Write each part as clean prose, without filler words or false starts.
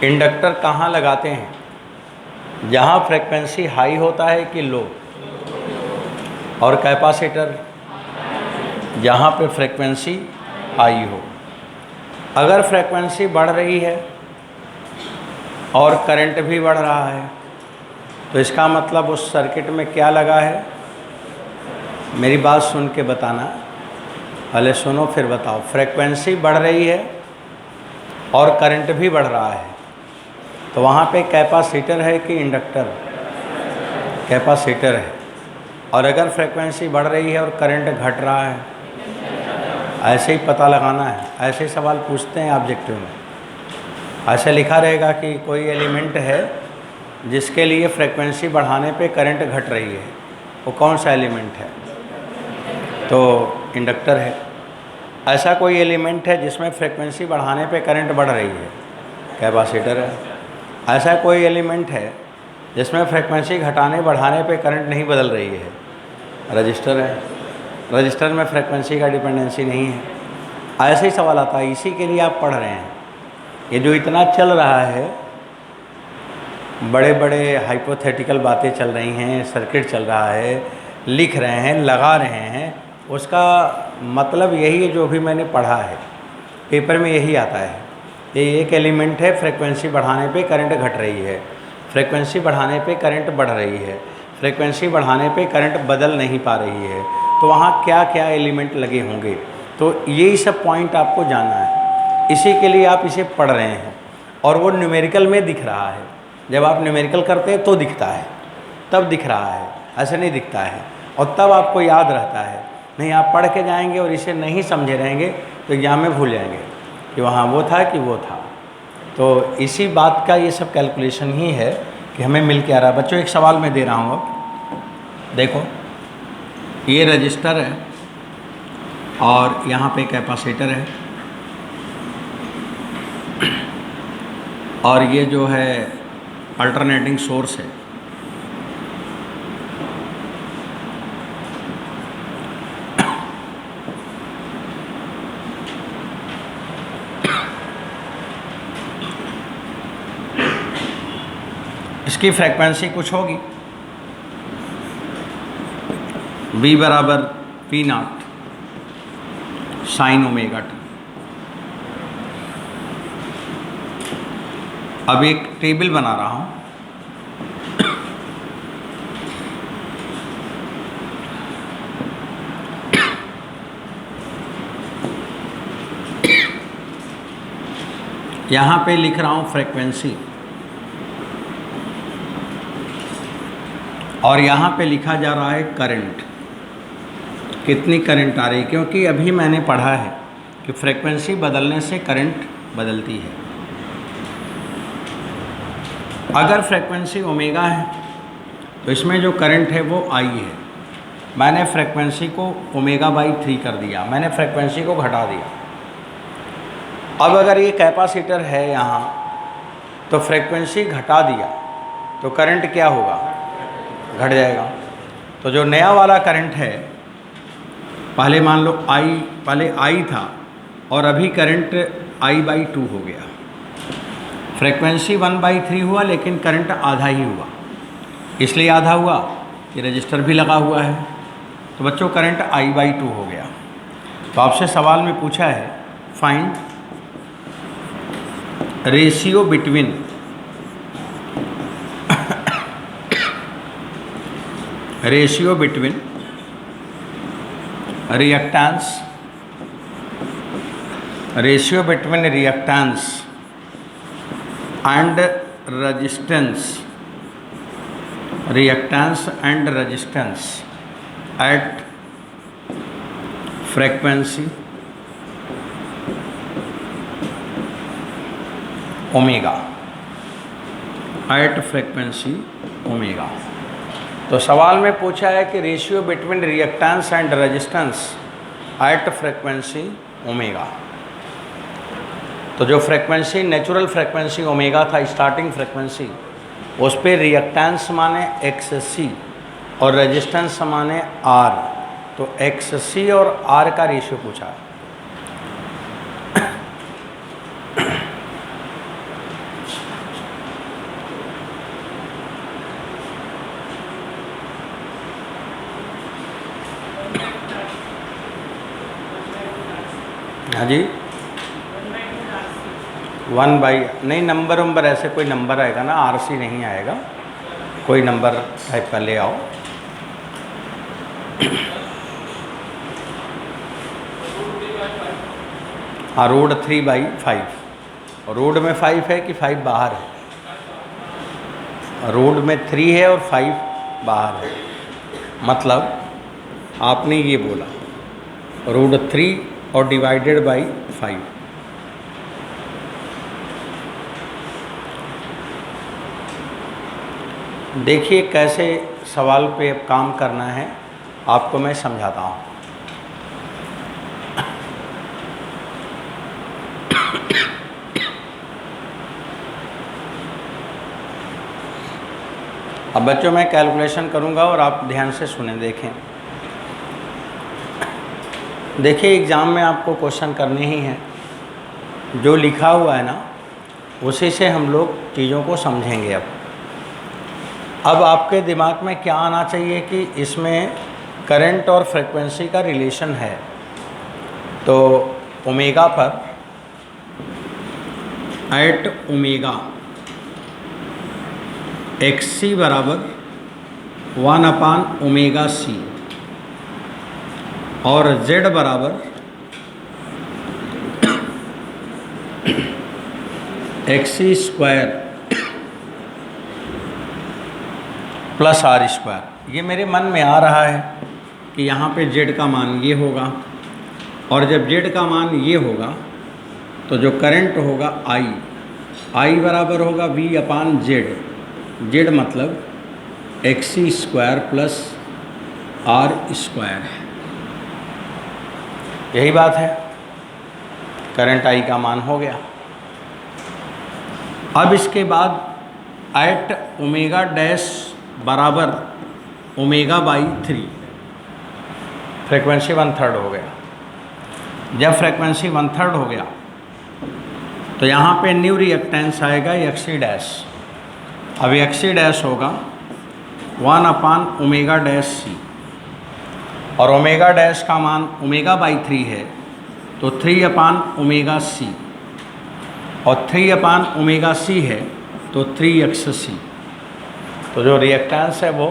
Inductor कहाँ लगाते हैं? जहाँ फ्रीक्वेंसी हाई होता है कि लो, और कैपेसिटर जहाँ पे फ्रीक्वेंसी हाई हो। अगर फ्रीक्वेंसी बढ़ रही है और करंट भी बढ़ रहा है तो इसका मतलब उस सर्किट में क्या लगा है? मेरी बात सुन के बताना, पहले सुनो फिर बताओ। फ्रीक्वेंसी बढ़ रही है और करंट भी बढ़ रहा है तो वहाँ पे कैपेसिटर है कि इंडक्टर? कैपेसिटर है। और अगर फ्रीक्वेंसी बढ़ रही है और करंट घट रहा है, ऐसे ही पता लगाना है। ऐसे सवाल पूछते हैं ऑब्जेक्टिव में। ऐसे लिखा रहेगा कि कोई एलिमेंट है जिसके लिए फ्रीक्वेंसी बढ़ाने पे करंट घट रही है, वो कौन सा एलिमेंट है? तो इंडक्टर है। ऐसा कोई एलिमेंट है जिसमें फ्रीक्वेंसी बढ़ाने पे करंट बढ़ रही है, कैपेसिटर है। ऐसा कोई एलिमेंट है जिसमें फ्रीक्वेंसी घटाने बढ़ाने पे करंट नहीं बदल रही है, रजिस्टर है। रजिस्टर में फ्रीक्वेंसी का डिपेंडेंसी नहीं है। ऐसे ही सवाल आता है, इसी के लिए आप पढ़ रहे हैं। ये जो इतना चल रहा है, बड़े बड़े हाइपोथेटिकल बातें चल रही हैं, सर्किट चल रहा है, लिख रहे हैं, लगा रहे हैं, उसका मतलब यही है जो भी मैंने पढ़ा है, पेपर में यही आता है। ये एक एलिमेंट है, फ्रीक्वेंसी बढ़ाने पे करंट घट रही है, फ्रीक्वेंसी बढ़ाने पे करंट बढ़ रही है, फ्रीक्वेंसी बढ़ाने पे करंट बदल नहीं पा रही है, तो वहाँ क्या क्या एलिमेंट लगे होंगे। तो यही सब पॉइंट आपको जानना है, इसी के लिए आप इसे पढ़ रहे हैं। और वो न्यूमेरिकल में दिख रहा है। जब आप न्यूमेरिकल करते हैं तो दिखता है, तब दिख रहा है, ऐसे नहीं दिखता है। और तब आपको याद रहता है। नहीं, आप पढ़ के जाएंगे और इसे नहीं समझे रहेंगे तो एग्जाम में भूल जाएंगे कि वहाँ वो था कि वो था। तो इसी बात का ये सब कैलकुलेशन ही है कि हमें मिल के आ रहा है। बच्चों, एक सवाल मैं दे रहा हूँ, अब देखो, ये रजिस्टर है और यहाँ पे कैपेसिटर है, और ये जो है अल्टरनेटिंग सोर्स है। इसकी फ्रीक्वेंसी कुछ होगी, V बराबर P0 साइन ओमेगा टी। अब एक टेबल बना रहा हूँ, यहाँ पे लिख रहा हूँ फ्रीक्वेंसी, और यहाँ पे लिखा जा रहा है करंट, कितनी करंट आ रही है। क्योंकि अभी मैंने पढ़ा है कि फ्रीक्वेंसी बदलने से करंट बदलती है। अगर फ्रीक्वेंसी ओमेगा है तो इसमें जो करंट है वो आई है। मैंने फ्रीक्वेंसी को ओमेगा बाई 3 कर दिया, मैंने फ्रीक्वेंसी को घटा दिया। अब अगर ये कैपेसिटर है यहाँ, तो फ्रीक्वेंसी घटा दिया तो करंट क्या होगा? घट जाएगा। तो जो नया वाला करंट है, पहले मान लो पहले आई था और अभी करंट I/2 हो गया। फ्रीक्वेंसी 1/3 हुआ लेकिन करंट आधा ही हुआ। इसलिए आधा हुआ कि रजिस्टर भी लगा हुआ है, तो बच्चों करंट I/2 हो गया। तो आपसे सवाल में पूछा है, find ratio between reactance and resistance at frequency omega, at frequency omega. तो सवाल में पूछा है कि ratio between reactance and resistance at frequency omega. तो जो फ्रीक्वेंसी नेचुरल फ्रीक्वेंसी ओमेगा था, स्टार्टिंग फ्रीक्वेंसी, उस पर रिएक्टेंस माने XC और रेजिस्टेंस माने R। तो XC और R का रेशियो पूछा है। हाँ जी, 1/, नहीं नंबर ऐसे कोई नंबर आएगा ना, RC नहीं आएगा, कोई नंबर टाइप का ले आओ। हाँ, रूट 3/5, रोड में 5 है कि 5 बाहर है? रोड में 3 है और 5 बाहर है, मतलब आपने ये बोला रूट 3 और डिवाइडेड बाई 5। देखिए कैसे सवाल पे अब काम करना है, आपको मैं समझाता हूँ। अब बच्चों मैं कैलकुलेशन करूँगा और आप ध्यान से सुने देखें। देखिए एग्ज़ाम में आपको क्वेश्चन करने ही हैं, जो लिखा हुआ है ना उसी से हम लोग चीज़ों को समझेंगे। अब आपके दिमाग में क्या आना चाहिए कि इसमें करंट और फ्रीक्वेंसी का रिलेशन है। तो ओमेगा पर एट ओमेगा XC बराबर 1/ओमेगा C और Z बराबर XC square plus R square. ये मेरे मन में आ रहा है कि यहाँ पे Z का मान ये होगा, और जब Z का मान ये होगा तो जो करंट होगा I बराबर होगा V/Z। Z मतलब XC square plus R square है, यही बात है। करंट I का मान हो गया। अब इसके बाद एट ओमेगा डैश बराबर ओमेगा/3 फ्रीक्वेंसी 1/3 हो गया। जब फ्रीक्वेंसी 1/3 हो गया तो यहाँ पे न्यू रिएक्टेंस आएगा XC डैश। अब XC डैश होगा 1/ओमेगा-C, और ओमेगा डैश का मान ओमेगा/3 है तो 3/ओमेगा-C, और 3/ओमेगा-C है तो 3XC। तो जो रिएक्टेंस है वो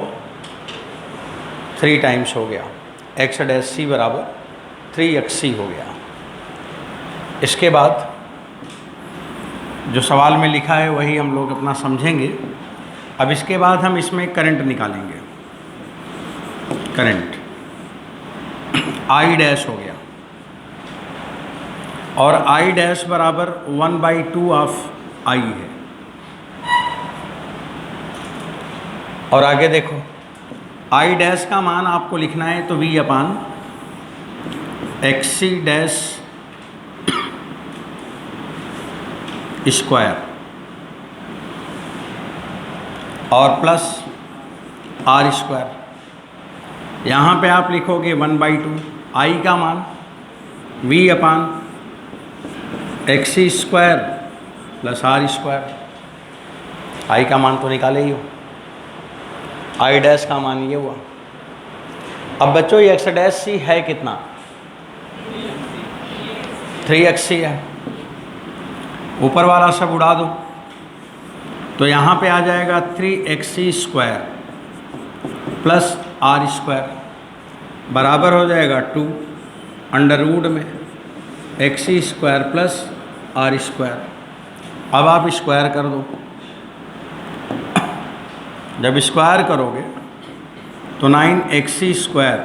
3 टाइम्स हो गया, X-C बराबर 3XC हो गया। इसके बाद जो सवाल में लिखा है वही हम लोग अपना समझेंगे। अब इसके बाद हम इसमें करंट निकालेंगे। करंट I डैश हो गया, और I डैश बराबर 1/2 ऑफ I है। और आगे देखो I डैश का मान आपको लिखना है तो V/XC डैश स्क्वायर और प्लस R स्क्वायर। यहाँ पे आप लिखोगे 1/2 I का मान V/XC square plus R square. I का मान तो निकाले ही हो, I डैश का मान ये हुआ। अब बच्चों ये X-C है कितना? 3XC है। ऊपर वाला सब उड़ा दो तो यहाँ पे आ जाएगा 3XC square plus R square बराबर हो जाएगा 2 अंडर रूट में XC square plus R square. अब आप स्क्वायर कर दो। जब स्क्वायर करोगे तो 9XC square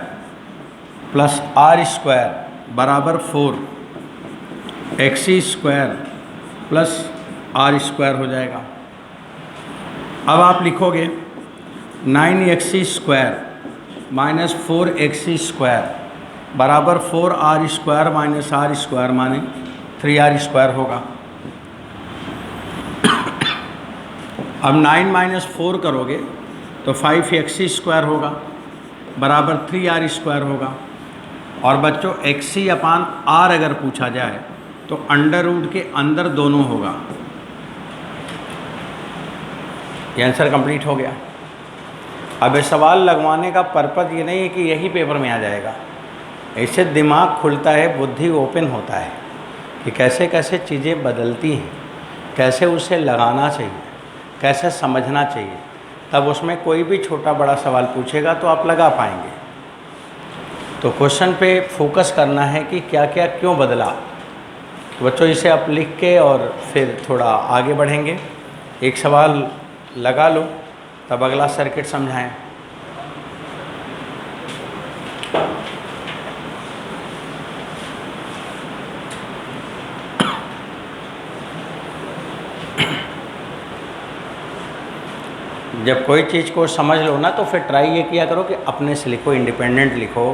plus R square बराबर 4XC square plus R square हो जाएगा। अब आप लिखोगे 9XC square minus 4XC square बराबर 4R square minus R square माने 3R स्क्वायर होगा। अब 9 माइनस 4 करोगे तो 5XC स्क्वायर होगा बराबर 3R स्क्वायर होगा। और बच्चों XC/R अगर पूछा जाए तो अंडर रूट के अंदर दोनों होगा। ये आंसर कंप्लीट हो गया। अब ये सवाल लगवाने का पर्पज़ ये नहीं है कि यही पेपर में आ जाएगा, इससे दिमाग खुलता है, बुद्धि ओपन होता है। कि कैसे कैसे चीज़ें बदलती हैं, कैसे उसे लगाना चाहिए, कैसे समझना चाहिए, तब उसमें कोई भी छोटा बड़ा सवाल पूछेगा तो आप लगा पाएंगे। तो क्वेश्चन पे फोकस करना है कि क्या क्या क्यों बदला। तो बच्चों इसे आप लिख के और फिर थोड़ा आगे बढ़ेंगे। एक सवाल लगा लो तब अगला सर्किट समझाएं। जब कोई चीज़ को समझ लो ना तो फिर ट्राई ये किया करो कि अपने से लिखो, इंडिपेंडेंट लिखो,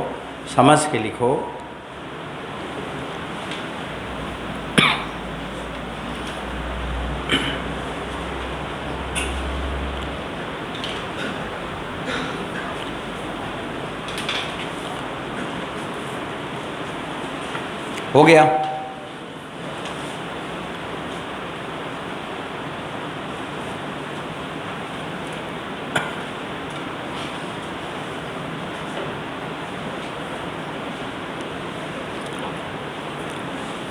समझ के लिखो। हो गया?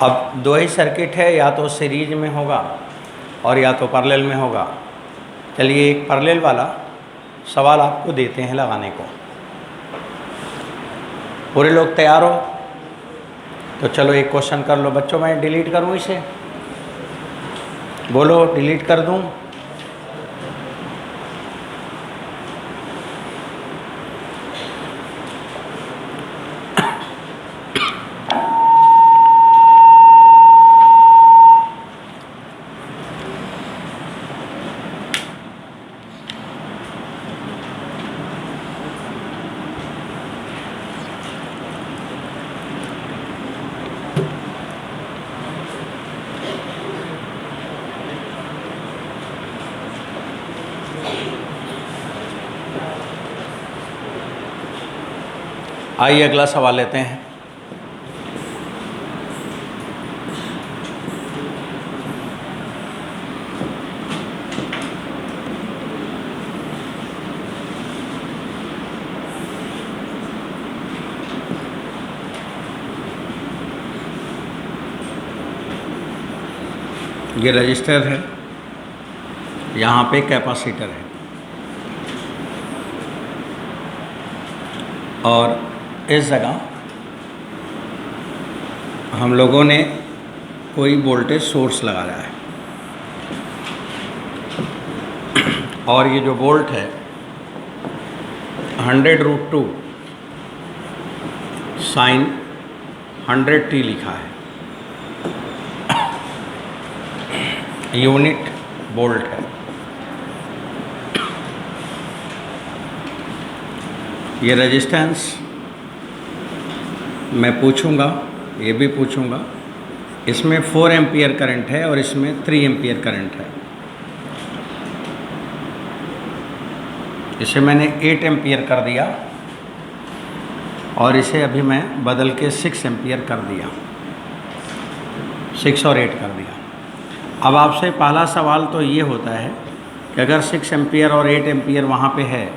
अब दो ही सर्किट है, या तो सीरीज में होगा और या तो पैरेलल में होगा। चलिए एक पैरेलल वाला सवाल आपको देते हैं लगाने को। पूरे लोग तैयार हो? तो चलो एक क्वेश्चन कर लो बच्चों। मैं डिलीट करूँ इसे? बोलो डिलीट कर दूँ? आइए अगला सवाल लेते हैं। ये रजिस्टर है, यहाँ पे कैपेसिटर है, और इस जगह हम लोगों ने कोई वोल्टेज सोर्स लगाया है, और ये जो वोल्ट है 100√2 साइन 100t लिखा है, यूनिट वोल्ट है। ये रेजिस्टेंस मैं पूछूंगा, ये भी पूछूंगा। इसमें 4 एम्पियर करंट है और इसमें 3 एम्पियर करंट है। इसे मैंने 8 एम्पियर कर दिया और इसे अभी मैं बदल के 6 एम्पियर कर दिया, 6 और 8 कर दिया। अब आपसे पहला सवाल तो ये होता है कि अगर 6 एम्पियर और 8 एम्पियर वहाँ पे है,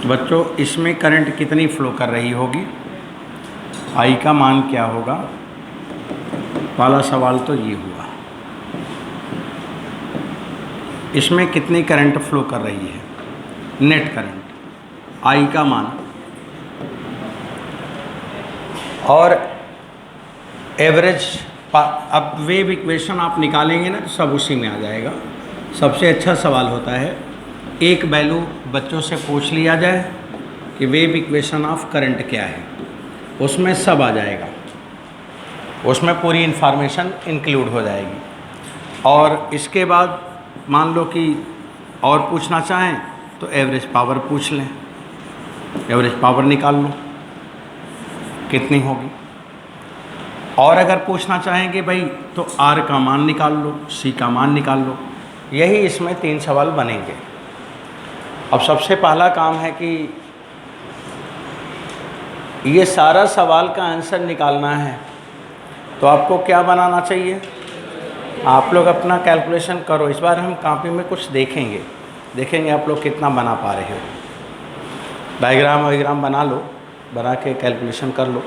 बच्चों इसमें करंट कितनी फ्लो कर रही होगी, आई का मान क्या होगा? पहला सवाल तो ये हुआ। इसमें कितनी करंट फ्लो कर रही है, नेट करंट, आई का मान, और एवरेज। अब वेव इक्वेशन आप निकालेंगे ना तो सब उसी में आ जाएगा। सबसे अच्छा सवाल होता है एक वैल्यू बच्चों से पूछ लिया जाए कि वेव इक्वेशन ऑफ करंट क्या है, उसमें सब आ जाएगा, उसमें पूरी इन्फॉर्मेशन इंक्लूड हो जाएगी। और इसके बाद मान लो कि और पूछना चाहें तो एवरेज पावर पूछ लें, एवरेज पावर निकाल लो कितनी होगी। और अगर पूछना चाहेंगे भाई तो आर का मान निकाल लो, सी का मान निकाल लो। यही इसमें 3 सवाल बनेंगे। अब सबसे पहला काम है कि ये सारा सवाल का आंसर निकालना है, तो आपको क्या बनाना चाहिए? आप लोग अपना कैलकुलेशन करो। इस बार हम कॉपी में कुछ देखेंगे आप लोग कितना बना पा रहे हो। डायग्राम वायग्राम बना लो बना के कैलकुलेशन कर लो।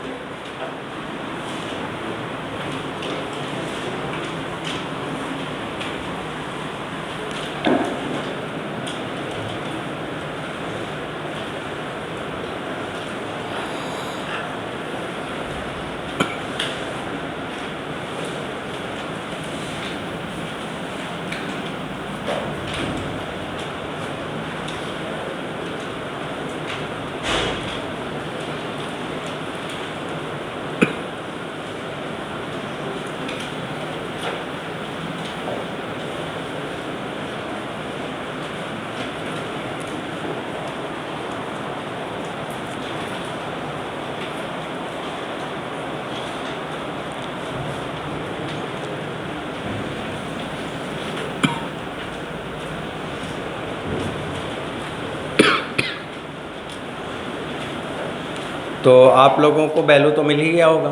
तो आप लोगों को वैल्यू तो मिल ही गया होगा।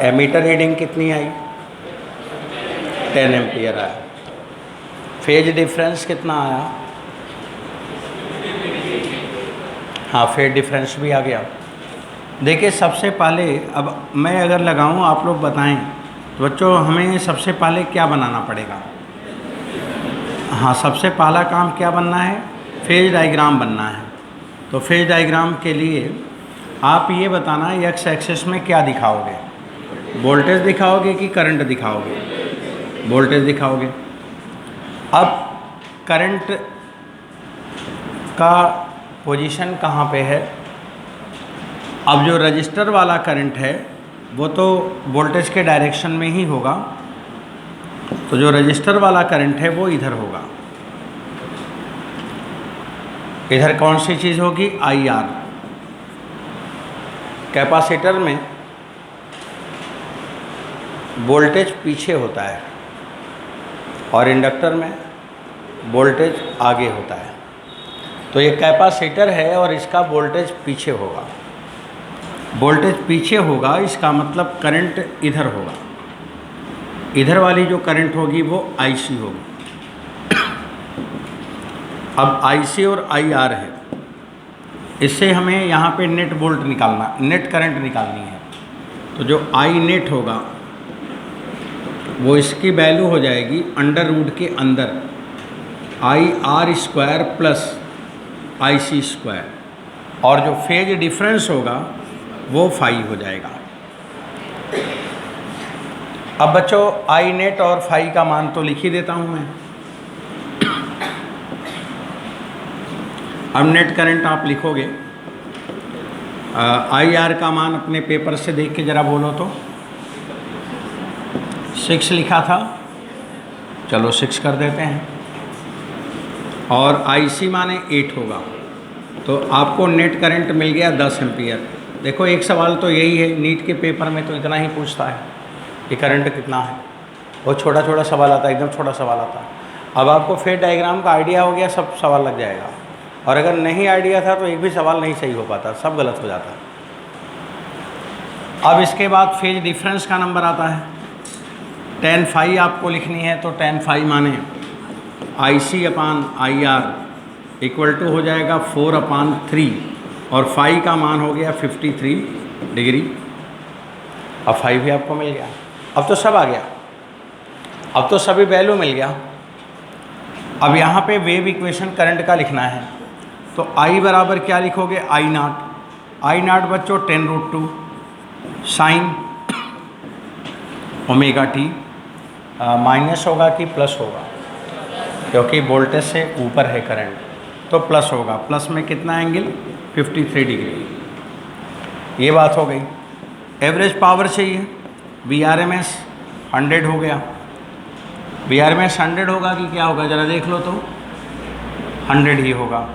एमीटर रीडिंग कितनी आई? 10 एम्पियर आया। फेज डिफरेंस कितना आया? हाँ, फेज डिफरेंस भी आ गया। देखिए सबसे पहले अब मैं अगर लगाऊं, आप लोग बताएं तो बच्चों हमें सबसे पहले क्या बनाना पड़ेगा? हाँ, सबसे पहला काम क्या बनना है? फेज डायग्राम बनना है। तो फेज डायग्राम के लिए आप ये बताना एक्स एक्सिस में क्या दिखाओगे? वोल्टेज दिखाओगे कि करंट दिखाओगे? वोल्टेज दिखाओगे। अब करंट का पोजीशन कहाँ पे है? अब जो रजिस्टर वाला करंट है वो तो वोल्टेज के डायरेक्शन में ही होगा, तो जो रजिस्टर वाला करंट है वो इधर होगा। इधर कौन सी चीज़ होगी? I R. कैपेसिटर में वोल्टेज पीछे होता है और इंडक्टर में वोल्टेज आगे होता है। तो ये कैपेसिटर है और इसका वोल्टेज पीछे होगा। वोल्टेज पीछे होगा इसका मतलब करंट इधर होगा। इधर वाली जो करंट होगी वो आईसी होगी। अब आईसी और आईआर है, इससे हमें यहाँ पे नेट वोल्ट निकालना, नेट करंट निकालनी है। तो जो आई नेट होगा वो इसकी वैल्यू हो जाएगी अंडर रूट के अंदर I R square plus I C square, और जो फेज डिफरेंस होगा वो फाई हो जाएगा। अब बच्चों आई नेट और फाई का मान तो लिख ही देता हूँ मैं। अब नेट करंट आप लिखोगे, आई आर का मान अपने पेपर से देख के ज़रा बोलो तो। 6 लिखा था, चलो 6 कर देते हैं। और आई सी माने 8 होगा, तो आपको नेट करंट मिल गया 10 एम्पियर। देखो एक सवाल तो यही है, नीट के पेपर में तो इतना ही पूछता है कि करंट कितना है। बहुत छोटा छोटा सवाल आता है, एकदम छोटा सवाल आता है। अब आपको फेज डायग्राम का आइडिया हो गया, सब सवाल लग जाएगा। और अगर नहीं आइडिया था तो एक भी सवाल नहीं सही हो पाता, सब गलत हो जाता। अब इसके बाद फेज डिफरेंस का नंबर आता है। tan फाई आपको लिखनी है, तो tan फाई माने आई सी अपान आई आर इक्वल टू हो जाएगा 4/3, और फाई का मान हो गया 53 डिग्री। अब फाई भी आपको मिल गया। अब तो सब आ गया, अब तो सभी वैल्यू मिल गया। अब यहाँ पे वेव इक्वेशन करंट का लिखना है, तो I बराबर क्या लिखोगे? आई नाट बच्चों 10√2 साइन ओमेगा टी। माइनस होगा कि प्लस होगा? क्योंकि वोल्टेज से ऊपर है करंट, तो प्लस होगा। प्लस में कितना एंगल? 53 डिग्री। ये बात हो गई। एवरेज पावर चाहिए, VRMS 100 हो गया। VRMS 100 होगा कि क्या होगा ज़रा देख लो तो, 100 ही होगा।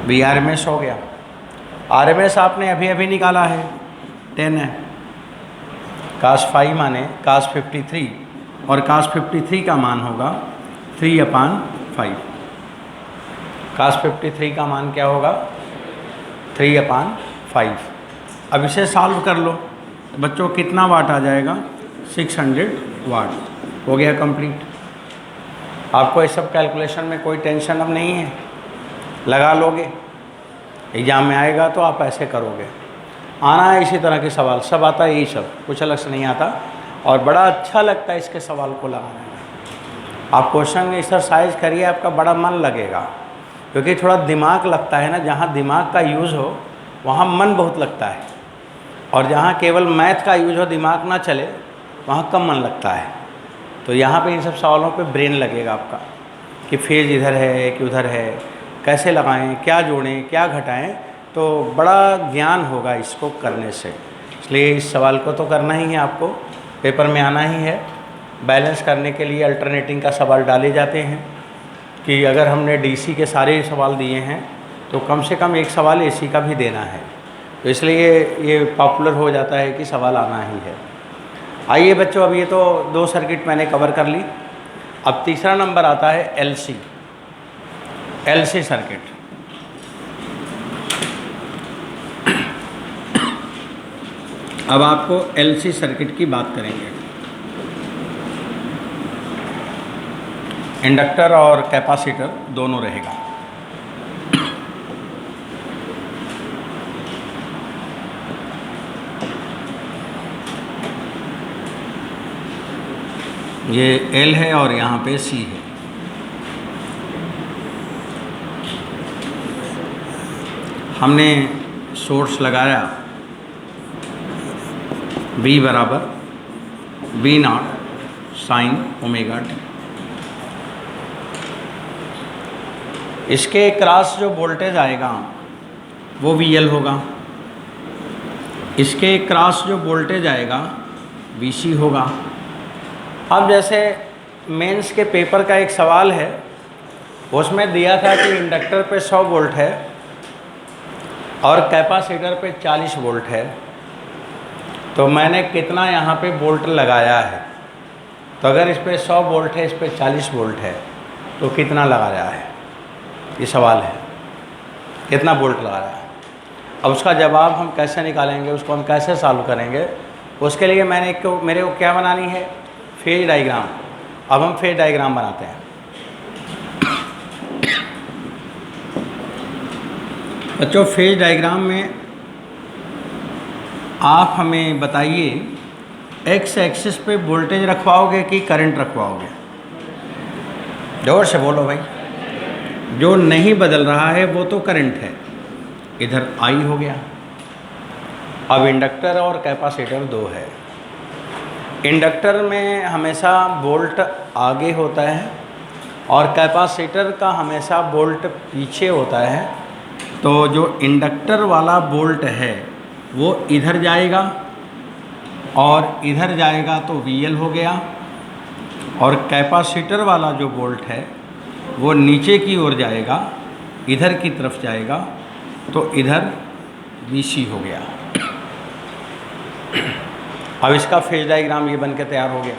VRMS हो गया। RMS आपने अभी अभी निकाला है, 10 है। cos फाई माने cos 53, और cos 53 का मान होगा 3/5। cos 53 का मान क्या होगा? 3/5। अब इसे सॉल्व कर लो बच्चों, कितना वाट आ जाएगा? 600 वाट। हो गया कंप्लीट। आपको इस सब कैलकुलेशन में कोई टेंशन अब नहीं है, लगा लोगे। एग्ज़ाम में आएगा तो आप ऐसे करोगे। आना है इसी तरह के सवाल, सब आता है, यही सब कुछ अलग से नहीं आता, और बड़ा अच्छा लगता है इसके सवाल को लगाने में। आप क्वेश्चन एक्सरसाइज करिए, आपका बड़ा मन लगेगा, क्योंकि थोड़ा दिमाग लगता है ना। जहाँ दिमाग का यूज़ हो वहाँ मन बहुत लगता है, और जहाँ केवल मैथ का यूज हो, दिमाग ना चले, वहाँ कम मन लगता है। तो यहाँ पे इन सब सवालों पे ब्रेन लगेगा आपका, कि फेज इधर है कि उधर है, कैसे लगाएं, क्या जोड़ें, क्या घटाएं, तो बड़ा ज्ञान होगा इसको करने से। इसलिए इस सवाल को तो करना ही है, आपको पेपर में आना ही है। बैलेंस करने के लिए अल्टरनेटिंग का सवाल डाले जाते हैं, कि अगर हमने डीसी के सारे सवाल दिए हैं तो कम से कम एक सवाल एसी का भी देना है। तो इसलिए ये पॉपुलर हो जाता है कि सवाल आना ही है। आइए बच्चों, अब ये तो 2 सर्किट मैंने कवर कर ली। अब तीसरा नंबर आता है एलसी सर्किट। अब आपको एलसी सर्किट की बात करेंगे। इंडक्टर और कैपेसिटर दोनों रहेगा। ये L है और यहाँ पे C है। हमने सोर्स लगाया V बराबर V0 साइन ओमेगा t। इसके क्रॉस जो वोल्टेज आएगा वो VL होगा, इसके क्रॉस जो वोल्टेज आएगा VC होगा। अब जैसे मेंस के पेपर का एक सवाल है, उसमें दिया था कि इंडक्टर पे 100 वोल्ट है और कैपेसिटर पे 40 वोल्ट है, तो मैंने कितना यहाँ पे वोल्ट लगाया है। तो अगर इस पे 100 वोल्ट है, इस पे 40 वोल्ट है, तो कितना लगाया है, ये सवाल है, कितना वोल्ट लगाया है। अब उसका जवाब हम कैसे निकालेंगे, उसको हम कैसे सॉल्व करेंगे, उसके लिए मेरे को क्या बनानी है, फेज डायग्राम। अब हम फेज डायग्राम बनाते हैं। बच्चों, फेज डायग्राम में आप हमें बताइए, एक्स एक्सिस पे वोल्टेज रखवाओगे कि करंट रखवाओगे? जोर से बोलो भाई। जो नहीं बदल रहा है वो तो करंट है, इधर आई हो गया। अब इंडक्टर और कैपेसिटर 2 है। इंडक्टर में हमेशा वोल्ट आगे होता है और कैपेसिटर का हमेशा वोल्ट पीछे होता है। तो जो इंडक्टर वाला वोल्ट है वो इधर जाएगा और इधर जाएगा, तो VL हो गया। और कैपेसिटर वाला जो वोल्ट है वो नीचे की ओर जाएगा, इधर की तरफ जाएगा, तो इधर VC हो गया। अब इसका फेज डायग्राम ये बन के तैयार हो गया।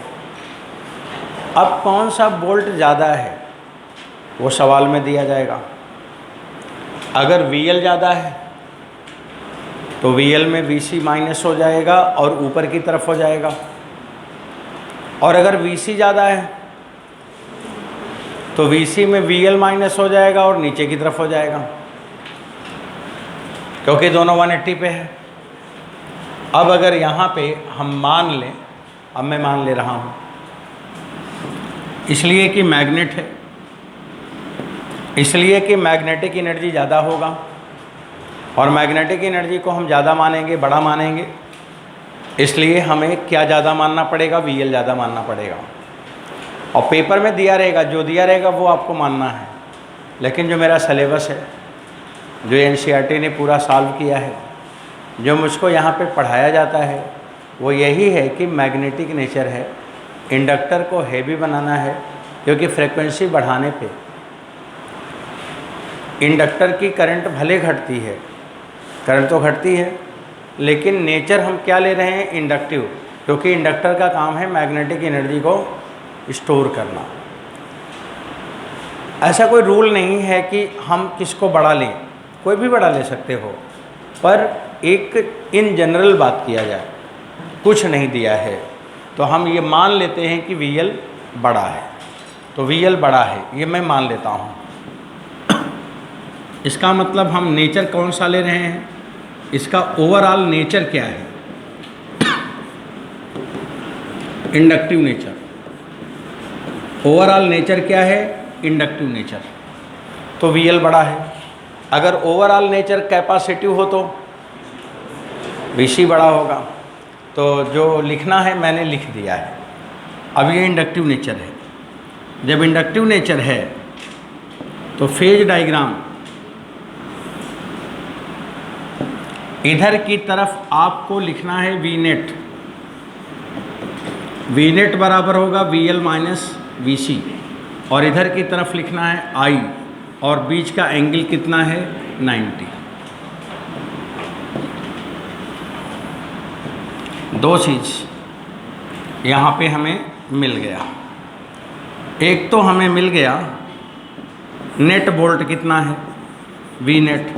अब कौन सा वोल्ट ज़्यादा है वो सवाल में दिया जाएगा। अगर VL ज़्यादा है तो VL में VC माइनस हो जाएगा और ऊपर की तरफ हो जाएगा, और अगर VC ज़्यादा है तो VC में VL माइनस हो जाएगा और नीचे की तरफ हो जाएगा, क्योंकि दोनों 180 पे है। अब अगर यहाँ पे हम मान लें, अब मैं मान ले रहा हूँ, इसलिए कि मैग्नेट है, इसलिए कि मैग्नेटिक एनर्जी ज़्यादा होगा, और मैग्नेटिक एनर्जी को हम ज़्यादा मानेंगे, बड़ा मानेंगे, इसलिए हमें क्या ज़्यादा मानना पड़ेगा, VL ज़्यादा मानना पड़ेगा। और पेपर में दिया रहेगा, जो दिया रहेगा वो आपको मानना है। लेकिन जो मेरा सिलेबस है, जो NCERT ने पूरा सॉल्व किया है, जो मुझको यहाँ पे पढ़ाया जाता है, वो यही है कि मैग्नेटिक नेचर है, इंडक्टर को हेवी बनाना है, क्योंकि फ्रीक्वेंसी बढ़ाने पे इंडक्टर की करंट भले घटती है, करंट तो घटती है, लेकिन नेचर हम क्या ले रहे हैं, इंडक्टिव, क्योंकि इंडक्टर का काम है मैग्नेटिक एनर्जी को स्टोर करना। ऐसा कोई रूल नहीं है कि हम किसको बड़ा लें, कोई भी बड़ा ले सकते हो, पर एक इन जनरल बात किया जाए, कुछ नहीं दिया है तो हम ये मान लेते हैं कि VL बड़ा है, तो VL बड़ा है, ये मैं मान लेता हूँ। इसका मतलब हम नेचर कौन सा ले रहे हैं, इसका ओवरऑल नेचर क्या है, इंडक्टिव नेचर। ओवरऑल नेचर क्या है, इंडक्टिव नेचर। तो VL बड़ा है। अगर ओवरऑल नेचर कैपेसिटिव हो तो VC बड़ा होगा। तो जो लिखना है मैंने लिख दिया है। अब ये इंडक्टिव नेचर है। जब इंडक्टिव नेचर है तो फेज डायग्राम इधर की तरफ आपको लिखना है V नेट। V नेट बराबर होगा VL माइनस VC, और इधर की तरफ लिखना है I, और बीच का एंगल कितना है 90। दो चीज़ यहाँ पे हमें मिल गया। एक तो हमें मिल गया नेट वोल्ट कितना है V नेट,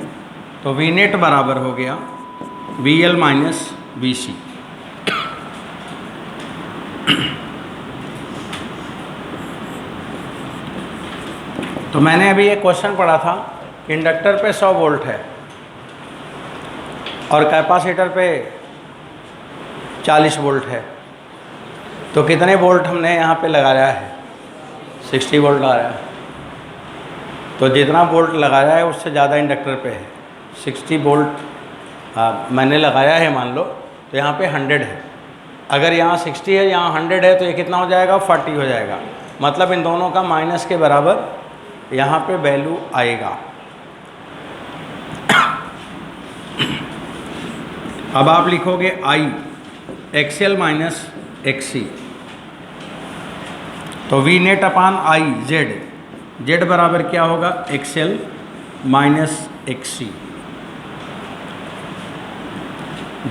तो V नेट बराबर हो गया VL माइनस VC। तो मैंने अभी एक क्वेश्चन पढ़ा था कि इंडक्टर पे 100 वोल्ट है और कैपेसिटर पे 40 वोल्ट है, तो कितने वोल्ट हमने यहाँ पे लगाया है, 60 वोल्ट लगाया है। तो जितना वोल्ट लगाया है उससे ज़्यादा इंडक्टर पे है, 60 वोल्ट मैंने लगाया है मान लो, तो यहाँ पे 100 है। अगर यहाँ 60 है, यहाँ 100 है, तो ये कितना हो जाएगा, 40 हो जाएगा। मतलब इन दोनों का माइनस के बराबर यहाँ पे वैल्यू आएगा। अब आप लिखोगे I XL माइनस XC, तो V net upon I Z बराबर क्या होगा, XL माइनस XC।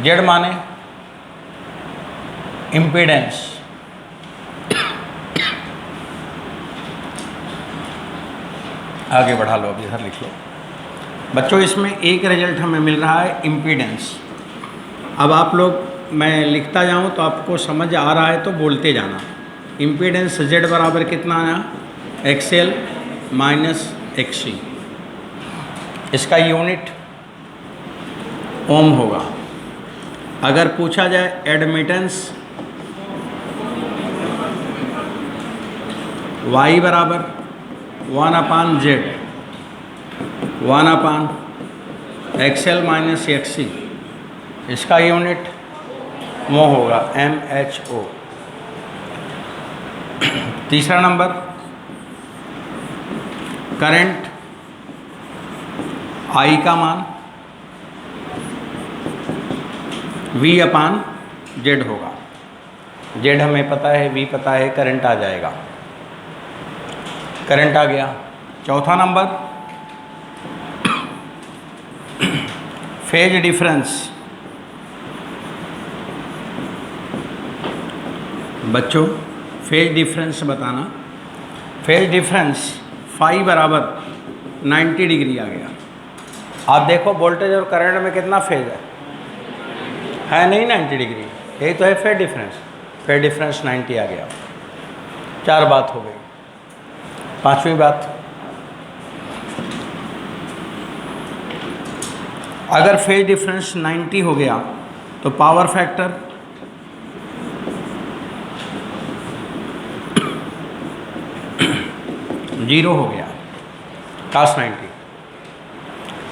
Z माने इम्पीडेंस, आगे बढ़ा लो, अब इधर लिख लो बच्चों। इसमें एक रिजल्ट हमें मिल रहा है इम्पीडेंस। अब आप लोग, मैं लिखता जाऊं तो आपको समझ आ रहा है तो बोलते जाना। इम्पीडेंस Z बराबर कितना आया, XL माइनस XC। इसका यूनिट ओम होगा। अगर पूछा जाए एडमिटेंस Y बराबर 1 अपान Z, 1 अपान XL माइनस XC, इसका यूनिट मो होगा MHO। तीसरा नंबर करंट I का मान V अपान Z होगा। Z हमें पता है, V पता है, करंट आ जाएगा, करंट आ गया। चौथा नंबर फेज डिफरेंस। बच्चों फेज डिफरेंस बताना। फेज डिफरेंस फाई बराबर 90 डिग्री आ गया। आप देखो वोल्टेज और करंट में कितना फेज है नहीं 90 डिग्री, यही तो है फेज डिफरेंस। फेज डिफरेंस 90 आ गया। 4 बात हो गई। पांचवी बात, अगर फेज डिफरेंस 90 हो गया तो पावर फैक्टर 0 हो गया। cos 90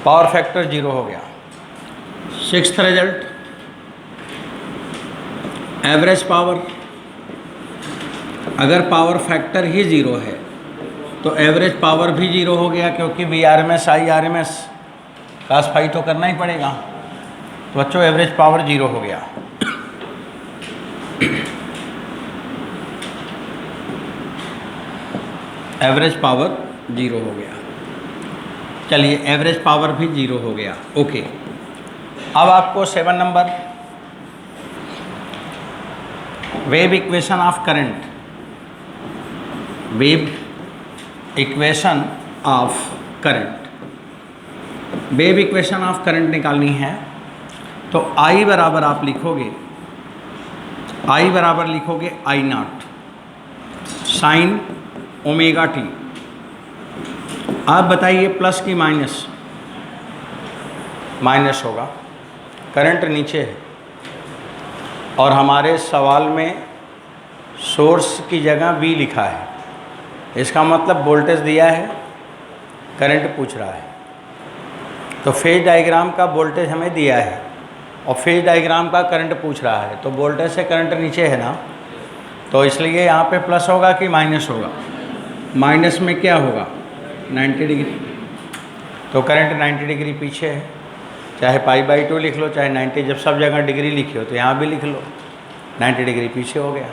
पावर फैक्टर 0 हो गया। सिक्स्थ रिजल्ट एवरेज पावर, अगर पावर फैक्टर ही 0 है तो एवरेज पावर भी 0 हो गया, क्योंकि VRMS IRMS cos फाई तो करना ही पड़ेगा। तो बच्चों एवरेज पावर 0 हो गया। एवरेज पावर 0 हो गया। चलिए एवरेज पावर भी 0 हो गया। ओके, अब आपको 7 number wave equation of current, wave equation of current, wave equation of current निकालनी है। तो I बराबर आप लिखोगे, I बराबर लिखोगे I0 साइन ओमेगा टी। आप बताइए प्लस की माइनस, माइनस होगा, करंट नीचे है और हमारे सवाल में सोर्स की जगह V लिखा है। इसका मतलब वोल्टेज दिया है, करंट पूछ रहा है। तो फेज डायग्राम का वोल्टेज हमें दिया है और फेज डायग्राम का करंट पूछ रहा है, तो वोल्टेज से करंट नीचे है ना, तो इसलिए यहाँ पे प्लस होगा कि माइनस होगा। माइनस में क्या होगा, 90 डिग्री। तो करंट 90 डिग्री पीछे है, चाहे π/2 लिख लो चाहे 90, जब सब जगह डिग्री लिखी हो तो यहाँ भी लिख लो, 90 डिग्री पीछे हो गया।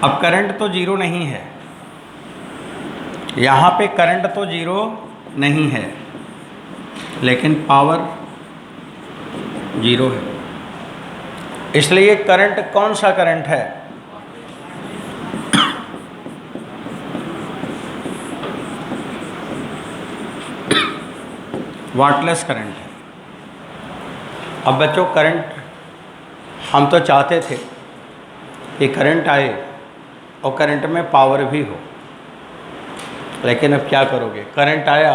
अब करंट तो जीरो नहीं है, यहाँ पे करंट तो जीरो नहीं है, लेकिन पावर जीरो है। इसलिए करंट कौन सा करंट है, वाटलेस करंट है। अब बच्चों करंट हम तो चाहते थे कि करंट आए और करंट में पावर भी हो, लेकिन अब क्या करोगे, करंट आया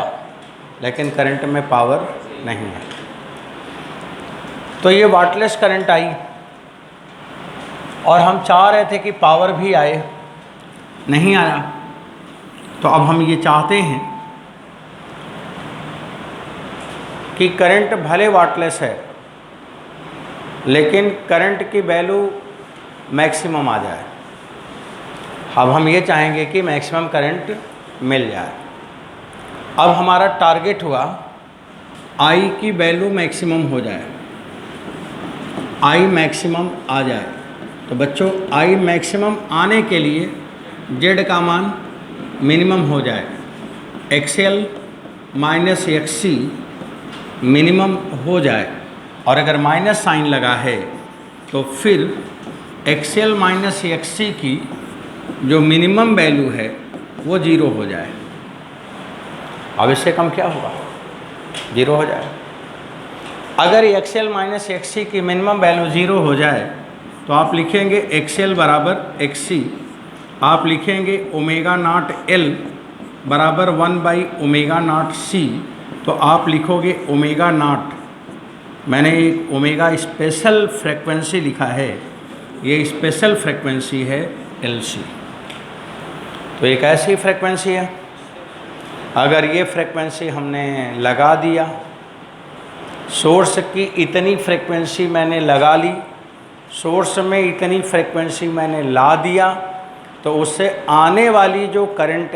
लेकिन करंट में पावर नहीं है। तो ये वाटलेस करंट आई और हम चाह रहे थे कि पावर भी आए, नहीं आया। तो अब हम ये चाहते हैं कि करंट भले वाटलेस है लेकिन करंट की वैल्यू मैक्सिमम आ जाए। अब हम ये चाहेंगे कि मैक्सिमम करंट मिल जाए। अब हमारा टारगेट हुआ I की वैल्यू मैक्सिमम हो जाए, I मैक्सिमम आ जाए। तो बच्चों I मैक्सिमम आने के लिए Z का मान मिनिमम हो जाए, XL माइनस XC मिनिमम हो जाए, और अगर माइनस साइन लगा है तो फिर XL माइनस XC की जो मिनिमम वैल्यू है वो जीरो हो जाए। अब इससे कम क्या होगा, जीरो हो जाए। अगर XL माइनस XC की मिनिमम वैल्यू जीरो हो जाए तो आप लिखेंगे XL बराबर XC, आप लिखेंगे ओमेगा नॉट L बराबर 1/ओमेगा नॉट C, तो आप लिखोगे ओमेगा नॉट, मैंने एक ओमेगा स्पेशल फ्रेक्वेंसी लिखा है, ये स्पेशल फ्रेक्वेंसी है LC। तो एक ऐसी फ्रेक्वेंसी है, अगर ये फ्रेक्वेंसी हमने लगा दिया, सोर्स की इतनी फ्रेक्वेंसी मैंने लगा ली, सोर्स में इतनी फ्रेक्वेंसी मैंने ला दिया, तो उससे आने वाली जो करंट